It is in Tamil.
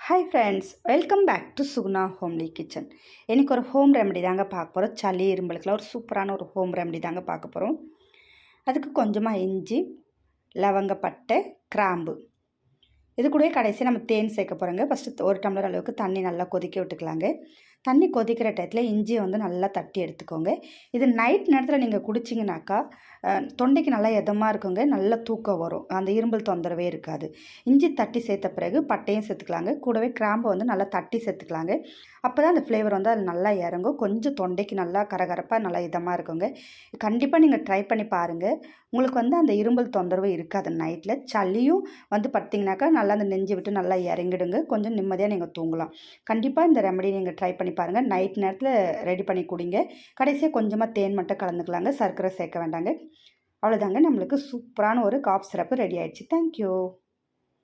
Hi friends, welcome back to Suguna homely kitchen. இன்றைக்கி ஒரு ஹோம் ரெமெடி தாங்க பார்க்க போகிறோம். சளி இரும்பலுக்குலாம் ஒரு சூப்பரான ஒரு ஹோம் ரெமெடி தாங்க பார்க்க போகிறோம். அதுக்கு கொஞ்சமாக இஞ்சி, லவங்கப்பட்டை, கிராம்பு, இது கூடவே கடைசியாக நம்ம தேன் சேர்க்க போகிறோங்க. ஃபஸ்ட்டு ஒரு டம்ளர் அளவுக்கு தண்ணி நல்லா கொதிக்க விட்டுக்கலாங்க. தண்ணி கொதிக்கிற டயத்தில் இஞ்சியை நல்லா தட்டி எடுத்துக்கோங்க. இது நைட் நேரத்தில் நீங்கள் குடிச்சிங்கனாக்கா தொண்டைக்கு நல்லா இதமாக இருக்குங்க, நல்லா தூக்கம் வரும், அந்த இரும்பல் தொந்தரவே இருக்காது. இஞ்சி தட்டி சேர்த்த பிறகு பட்டையும் சேர்த்துக்கலாங்க. கூடவே கிராம்பை நல்லா தட்டி சேர்த்துக்கலாங்க. அப்போ தான் அந்த ஃப்ளேவர் அது நல்லா இறங்கும். கொஞ்சம் தொண்டைக்கு நல்லா கரகரப்பாக நல்லா இதமாக இருக்குங்க. கண்டிப்பாக நீங்கள் ட்ரை பண்ணி பாருங்கள். உங்களுக்கு அந்த இரும்பல் தொந்தரவு இருக்காது. நைட்டில் சளியும் பார்த்திங்கனாக்கா நல்லா அந்த நெஞ்சு விட்டு நல்லா இறங்கிடுங்க. கொஞ்சம் நிம்மதியாக நீங்கள் தூங்கலாம். கண்டிப்பாக இந்த ரெமெடி நீங்கள் ட்ரை பண்ணி பாருங்கள். நைட் நேரத்தில் ரெடி பண்ணி குடிங்க. கடைசியாக கொஞ்சமாக தேன் மட்டும் கலந்துக்கலாங்க, சர்க்கரை சேர்க்க வேண்டாங்க. அவ்வளோதாங்க, நம்மளுக்கு சூப்பரான ஒரு காஃப் சிரப்பு ரெடி ஆகிடுச்சு. தேங்க்யூ.